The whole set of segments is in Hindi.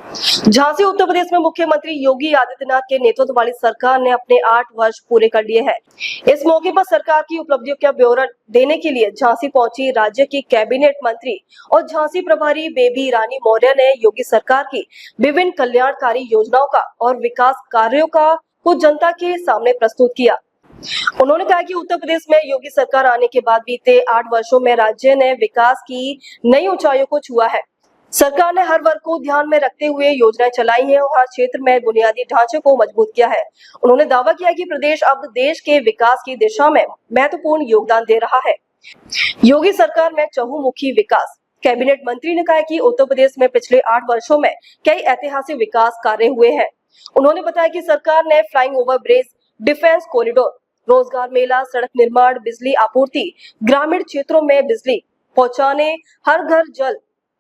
झांसी उत्तर प्रदेश में मुख्यमंत्री योगी आदित्यनाथ के नेतृत्व वाली सरकार ने अपने 8 वर्ष पूरे कर लिए हैं। इस मौके पर सरकार की उपलब्धियों का ब्यौरा देने के लिए झांसी पहुंची राज्य की कैबिनेट मंत्री और झांसी प्रभारी बेबी रानी मौर्य ने योगी सरकार की विभिन्न कल्याणकारी योजनाओं का और विकास कार्यों को जनता के सामने प्रस्तुत किया। उन्होंने कहा कि उत्तर प्रदेश में योगी सरकार आने के बाद बीते 8 वर्षों में राज्य ने विकास की नई ऊंचाइयों को छुआ है। सरकार ने हर वर्ग को ध्यान में रखते हुए योजनाएं चलाई हैं और हर क्षेत्र में बुनियादी ढांचे को मजबूत किया है। उन्होंने दावा किया कि प्रदेश अब देश के विकास की दिशा में महत्वपूर्ण योगदान दे रहा है। योगी सरकार में चहुमुखी विकास। कैबिनेट मंत्री ने कहा कि उत्तर प्रदेश में पिछले 8 वर्षों में कई ऐतिहासिक विकास कार्य हुए हैं। उन्होंने बताया कि सरकार ने flying over bridge, defence corridor, रोजगार मेला, सड़क निर्माण, बिजली आपूर्ति, ग्रामीण क्षेत्रों में बिजली पहुंचाने, हर घर जल,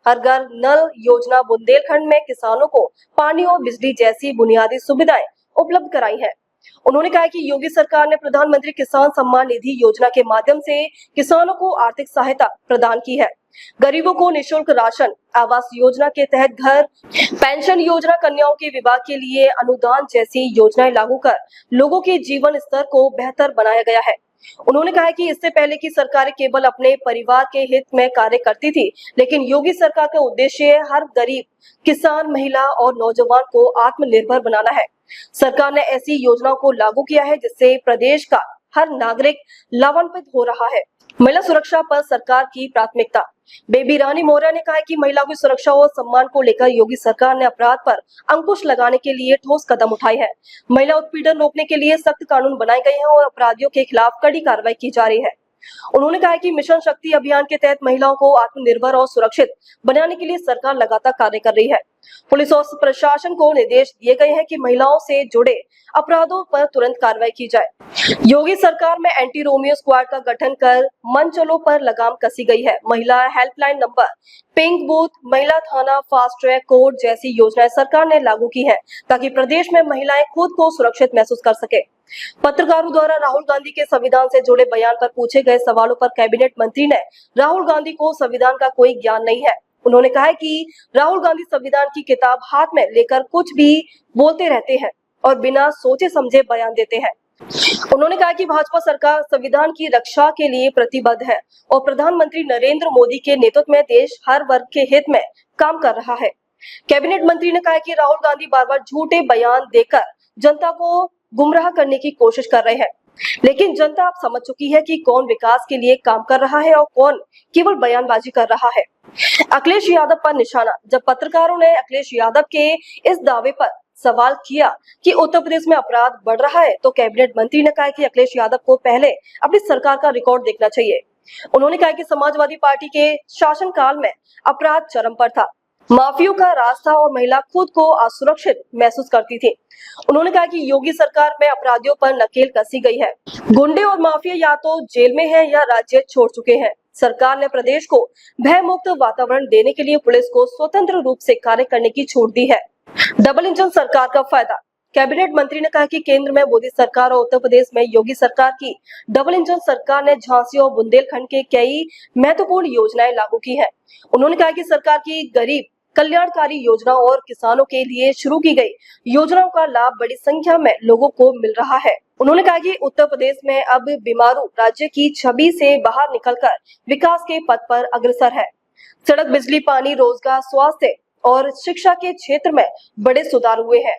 हर घर नल योजना, बुंदेलखंड में किसानों को पानी और बिजली जैसी बुनियादी सुविधाएं उपलब्ध कराई हैं। उन्होंने कहा कि योगी सरकार ने प्रधानमंत्री किसान सम्मान निधि योजना के माध्यम से किसानों को आर्थिक सहायता प्रदान की है। गरीबों को निःशुल्क राशन, आवास योजना के तहत घर, पेंशन योजना, कन्याओं के विवाह के लिए अनुदान जैसी योजनाएं लागू कर लोगों के जीवन स्तर को बेहतर बनाया गया है। उन्होंने कहा कि इससे पहले की सरकारें केवल अपने परिवार के हित में कार्य करती थी, लेकिन योगी सरकार का उद्देश्य हर गरीब, किसान, महिला और नौजवान को आत्मनिर्भर बनाना है। सरकार ने ऐसी योजनाओं को लागू किया है जिससे प्रदेश का हर नागरिक लाभान्वित हो रहा है। महिला सुरक्षा पर सरकार की प्राथमिकता। बेबी रानी मौर्य ने कहा कि महिलाओं की सुरक्षा और सम्मान को लेकर योगी सरकार ने अपराध पर अंकुश लगाने के लिए ठोस कदम उठाए हैं। महिला उत्पीड़न रोकने के लिए सख्त कानून बनाए गए हैं और अपराधियों के खिलाफ कड़ी कार्रवाई की जा रही है। उन्होंने कहा कि मिशन शक्ति अभियान के तहत महिलाओं को आत्मनिर्भर और सुरक्षित बनाने के लिए सरकार लगातार कार्य कर रही है। पुलिस और प्रशासन को निर्देश दिए गए हैं कि महिलाओं से जुड़े अपराधों पर तुरंत कार्रवाई की जाए। योगी सरकार में एंटी रोमियो स्क्वाड का गठन कर मनचलों पर लगाम कसी गई है। महिला हेल्पलाइन नंबर, पिंक बूथ, महिला थाना, फास्ट ट्रैक कोर्ट जैसी योजनाएं सरकार ने लागू की है ताकि प्रदेश में महिलाएं खुद को सुरक्षित महसूस कर सके। पत्रकारों द्वारा राहुल गांधी के संविधान से जुड़े बयान पर पूछे गए सवालों पर कैबिनेट मंत्री ने राहुल गांधी को संविधान का कोई ज्ञान नहीं है। उन्होंने कहा कि राहुल गांधी संविधान की किताब हाथ में लेकर कुछ भी बोलते रहते हैं और बिना सोचे समझे बयान देते हैं। उन्होंने कहा कि भाजपा सरकार संविधान की रक्षा के लिए प्रतिबद्ध है और प्रधानमंत्री नरेंद्र मोदी के नेतृत्व में देश हर वर्ग के हित में काम कर रहा है। कैबिनेट मंत्री ने कहा कि राहुल गांधी बार बार झूठे बयान देकर जनता को गुमराह करने की कोशिश कर रहे हैं, लेकिन जनता अब समझ चुकी है कि कौन विकास के लिए काम कर रहा है और कौन केवल बयानबाजी कर रहा है। अखिलेश यादव पर निशाना। जब पत्रकारों ने अखिलेश यादव के इस दावे पर सवाल किया कि उत्तर प्रदेश में अपराध बढ़ रहा है, तो कैबिनेट मंत्री ने कहा कि अखिलेश यादव को पहले अपनी सरकार का रिकॉर्ड देखना चाहिए। उन्होंने कहा कि समाजवादी पार्टी के शासनकाल में अपराध चरम पर था, माफियों का राज था और महिला खुद को असुरक्षित महसूस करती थी। उन्होंने कहा कि योगी सरकार में अपराधियों पर नकेल कसी गई है। गुंडे और माफिया या तो जेल में हैं या राज्य छोड़ चुके हैं। सरकार ने प्रदेश को भयमुक्त वातावरण देने के लिए पुलिस को स्वतंत्र रूप से कार्य करने की छूट दी है। डबल इंजन सरकार का फायदा। कैबिनेट मंत्री ने कहा कि केंद्र में मोदी सरकार और उत्तर प्रदेश में योगी सरकार की डबल इंजन सरकार ने झांसी और बुंदेलखंड के कई महत्वपूर्ण योजनाएं लागू की हैं। उन्होंने कहा कि सरकार की गरीब कल्याणकारी योजनाओं और किसानों के लिए शुरू की गई योजनाओं का लाभ बड़ी संख्या में लोगों को मिल रहा है। उन्होंने कहा कि उत्तर प्रदेश में अब बीमारू राज्य की छवि से बाहर निकलकर विकास के पथ पर अग्रसर है। सड़क, बिजली, पानी, रोजगार, स्वास्थ्य और शिक्षा के क्षेत्र में बड़े सुधार हुए हैं।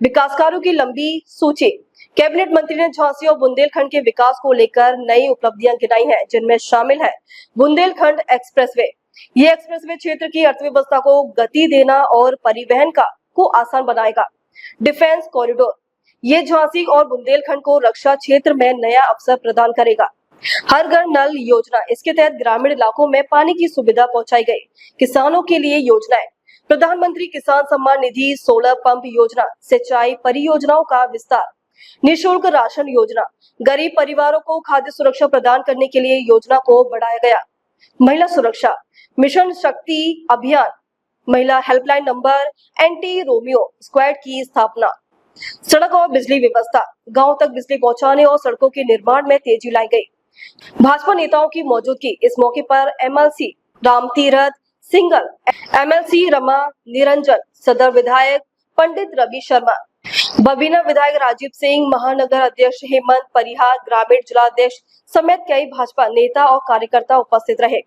विकास कार्यों की लंबी सूची। कैबिनेट मंत्री ने झांसी और बुंदेलखंड के विकास को लेकर नई उपलब्धियां गिनाई हैं, जिनमें शामिल है बुंदेलखंड एक्सप्रेसवे। ये एक्सप्रेसवे क्षेत्र की अर्थव्यवस्था को गति देना और परिवहन को आसान बनाएगा। डिफेंस कॉरिडोर, ये झांसी और बुंदेलखंड को रक्षा क्षेत्र में नया अवसर प्रदान करेगा। हर घर नल योजना, इसके तहत ग्रामीण इलाकों में पानी की सुविधा पहुंचाई गई। किसानों के लिए योजनाएं, प्रधानमंत्री किसान सम्मान निधि, सोलर पंप योजना, सिंचाई परियोजनाओं का विस्तार, निःशुल्क राशन योजना, गरीब परिवारों को खाद्य सुरक्षा प्रदान करने के लिए योजना को बढ़ाया गया। महिला सुरक्षा, मिशन शक्ति अभियान, महिला helpline number, anti Romeo squad की स्थापना। सड़क और बिजली व्यवस्था, गांव तक बिजली पहुंचाने और सड़कों के निर्माण में तेजी लाई गई। भाजपा नेताओं की मौजूदगी। इस मौके पर MLC Ramtirath, single, MLC Rama Niranjan, सदर विधायक पंडित रवि शर्मा, बबीना विधायक राजीव सिंह, महानगर अध्यक्ष हेमंत परिहार, ग्रामीण जिला अध्यक्ष समेत कई भाजपा नेता और कार्यकर्ता उपस्थित रहे।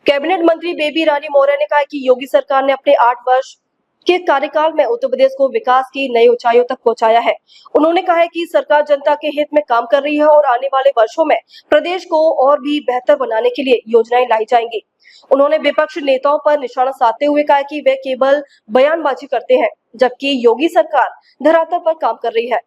कैबिनेट मंत्री बेबी रानी मौर्य ने कहा कि योगी सरकार ने अपने 8 वर्ष के कार्यकाल में उत्तर प्रदेश को विकास की नई ऊंचाइयों तक पहुंचाया है। उन्होंने कहा है कि सरकार जनता के हित में काम कर रही है और आने वाले वर्षों में प्रदेश को और भी बेहतर बनाने के लिए योजनाएं लाई जाएंगी। उन्होंने विपक्ष नेताओं पर निशाना साधते हुए कहा कि वे केवल बयानबाजी करते हैं, जबकि योगी सरकार धरातल पर काम कर रही है।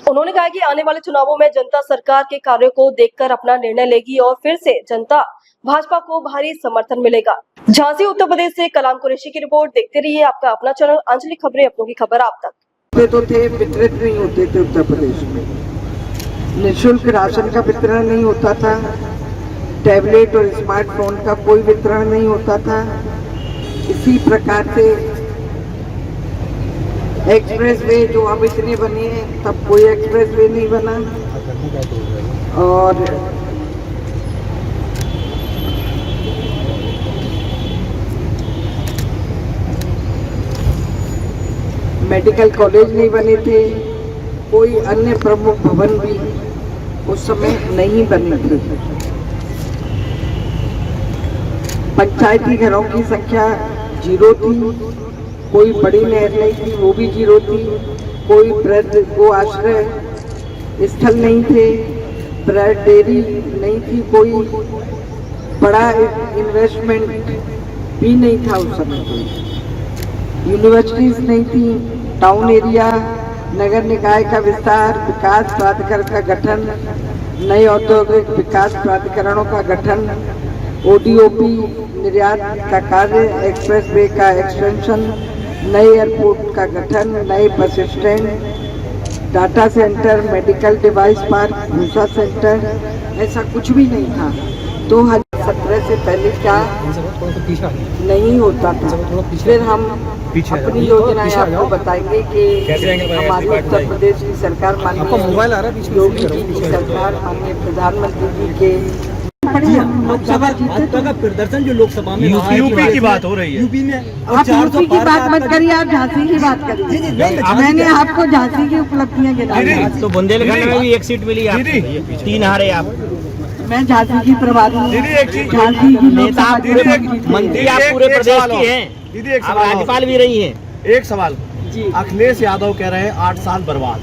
उन्होंने कहा कि आने वाले चुनावों में जनता सरकार के कार्यों को देखकर अपना निर्णय लेगी और फिर से जनता भाजपा को भारी समर्थन मिलेगा। झांसी उत्तर प्रदेश से कलाम कुरैशी की रिपोर्ट। देखते रहिए आपका अपना चैनल अंजलि खबरें, अपनों की खबर आप तक। तो थे वितरित नहीं होते थे उत्तर प्रदेश में, निःशुल्क राशन का वितरण नहीं होता था, टैबलेट और स्मार्टफोन का कोई वितरण नहीं होता था। इसी प्रकार से एक्सप्रेसवे जो अब इतने बने हैं, तब कोई एक्सप्रेसवे नहीं बना। और मेडिकल कॉलेज नहीं बने थे, कोई अन्य प्रमुख भवन भी उस समय नहीं बने थे। पंचायती घरों की संख्या 0 थी, कोई बड़ी नहर नहीं थी, वो भी 0 थी, कोई वृद्ध गो आश्रय स्थल नहीं थे, ब्रेड डेयरी नहीं थी, कोई बड़ा इन्वेस्टमेंट भी नहीं था उस समय, यूनिवर्सिटीज नहीं थी, टाउन एरिया, नगर निकाय का विस्तार, विकास प्राधिकरण का गठन, नए औद्योगिक विकास प्राधिकरणों का गठन, ODOP निर्यात का कार्य, एक्सप्रेसवे का एक्सटेंशन, नए एयरपोर्ट का गठन, नए bus stand, data centre, medical device park, भूसा सेंटर, ऐसा कुछ भी नहीं था। 2017 से पहले क्या नहीं होता था। फिर हम अपनी योजनाएं आपको बताएंगे कि हमारी उत्तर प्रदेश की सरकार माननीय योगी जी की सरकार, माननीय प्रधानमंत्री जी के लोकसभा का प्रदर्शन जो लोकसभा में यूपी की बात हो रही है, यूपी में आप यूपी की बात मत करिए, आप झांसी की बात करिए। मैंने आपको झांसी की उपलब्धियां गिनाई। तो बुंदेलखंड में भी 1 सीट मिली, आप 3 हारे आप। मैं झांसी की प्रभारी हूँ, झांसी की नेता, मंत्री आप पूरे प्रदेश की हैं, आप राज्यपाल भी रही हैं। एक सवाल, अखिलेश यादव कह रहे हैं 8 साल बर्बाद,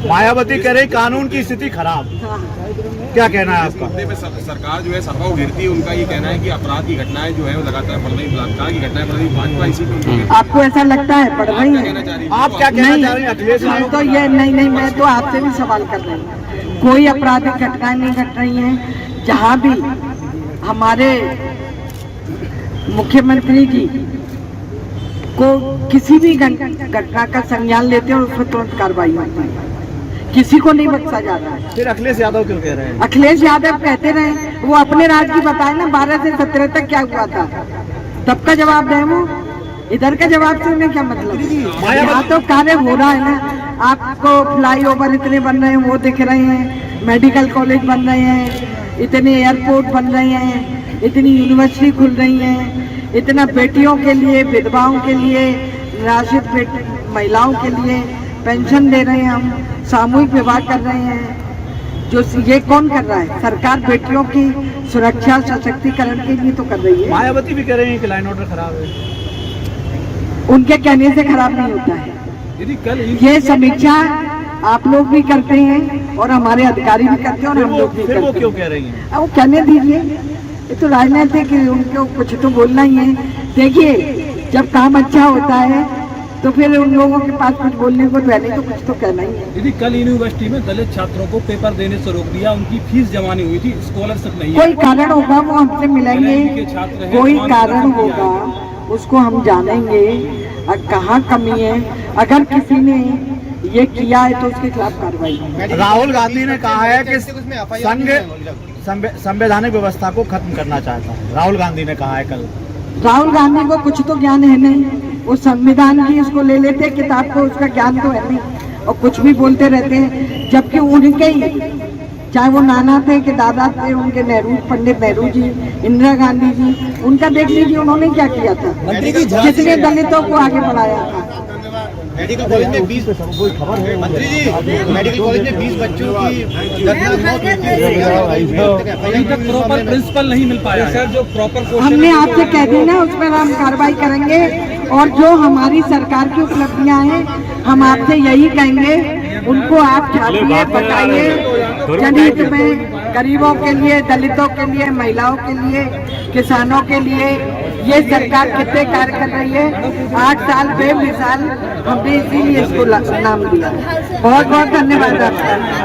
मायावती कह रहे कानून की स्थिति खराब, क्या कहना है आपका? सरकार जो है सर्वा गिरती है, उनका ये कहना है कि अपराध की घटनाएं जो है वो लगातार बढ़ रही, बलात्कार की घटनाएं बढ़ रही, भाजपा इसी पे। आपको ऐसा लगता है बढ़ रही है? आप क्या कहना चाह रही हैं अखिलेश यादव? तो ये नहीं, मैं तो आपसे भी सवाल कर रही हूँ। कोई आपराधिक घटनाएं नहीं घट रही हैं। जहाँ भी हमारे मुख्यमंत्री जी को किसी भी घटना का संज्ञान लेते हैं और उसमें तुरंत कार्रवाई होती है, किसी को नहीं बख्शा जा रहा है। फिर अखिलेश यादव क्यों कह रहे हैं? अखिलेश यादव कहते रहे, वो अपने राज्य की बताए ना, 12 से 17 तक क्या हुआ था, तब का जवाब दें। वो इधर का जवाब से उन्हें क्या मतलब? यहाँ तो कार्य हो रहा है ना। आपको फ्लाईओवर इतने बन रहे हैं, वो दिख रहे हैं, मेडिकल कॉलेज बन रहे हैं, इतने एयरपोर्ट बन रहे हैं, इतनी यूनिवर्सिटी खुल रही हैं, इतना बेटियों के लिए, विधवाओं के लिए, निराश्रित महिलाओं के लिए पेंशन दे रहे हैं, हम सामूहिक विवाह कर रहे हैं। जो ये कौन कर रहा है? सरकार बेटियों की सुरक्षा सशक्तिकरण के लिए तो कर रही है। मायावती भी कह रही है कि लाइन ऑर्डर खराब है। उनके कहने से खराब नहीं होता है। कल ये समीक्षा आप लोग भी करते हैं और हमारे अधिकारी भी करते हैं और हम लोग भी करते हैं। वो क्यों कह रही है? वो कहने दीजिए, ये तो राजनीतिक, उनको कुछ तो बोलना ही है। देखिए, जब काम अच्छा होता है तो फिर उन लोगों के पास कुछ बोलने को तो है नहीं, तो कुछ तो कहना ही है। दीदी, कल यूनिवर्सिटी में दलित छात्रों को पेपर देने से रोक दिया, उनकी फीस जमा नहीं हुई थी, स्कॉलरशिप नहीं है। कोई कारण होगा, वो हमसे मिलेंगे, कोई कारण होगा उसको हम जानेंगे, कहाँ कमी है। अगर किसी ने ये किया है तो उसके खिलाफ कार्रवाई। राहुल गांधी ने कहा है कि संघ संवैधानिक व्यवस्था को खत्म करना चाहता है, राहुल गांधी ने कहा है कल। राहुल गांधी को कुछ तो ज्ञान है नहीं, वो संविधान की उसको ले लेते किताब को, उसका ज्ञान तो है नहीं और कुछ भी बोलते रहते हैं, जबकि उनके ही चाहे वो नाना थे कि दादा थे उनके, नेहरू, पंडित नेहरू जी, इंदिरा गांधी जी, उनका देख लीजिए उन्होंने क्या किया था, कितने दलितों को आगे बढ़ाया था। मेडिकल कॉलेज में 20 मंत्री जी, मेडिकल कॉलेज में 20 बच्चों की दर्दनाक मौत हुई थी। अभी तक प्रॉपर प्रिंसिपल नहीं मिल पाया सर, जो प्रॉपर हमने आपसे कह दी ना, उस पर हम कार्रवाई करेंगे और जो हमारी सरकार की उपलब्धियां हैं हम आपसे यही कहेंगे, उनको आप छापिए, बताइए जनहित में, गरीबों के लिए, दलितों के लिए, महिलाओं के लिए, किसानों के लिए ये सरकार कितने कार्य कर रही है। 8 साल बेमिसाल, हमने इसीलिए इसको नाम दिया। बहुत बहुत धन्यवाद आपका।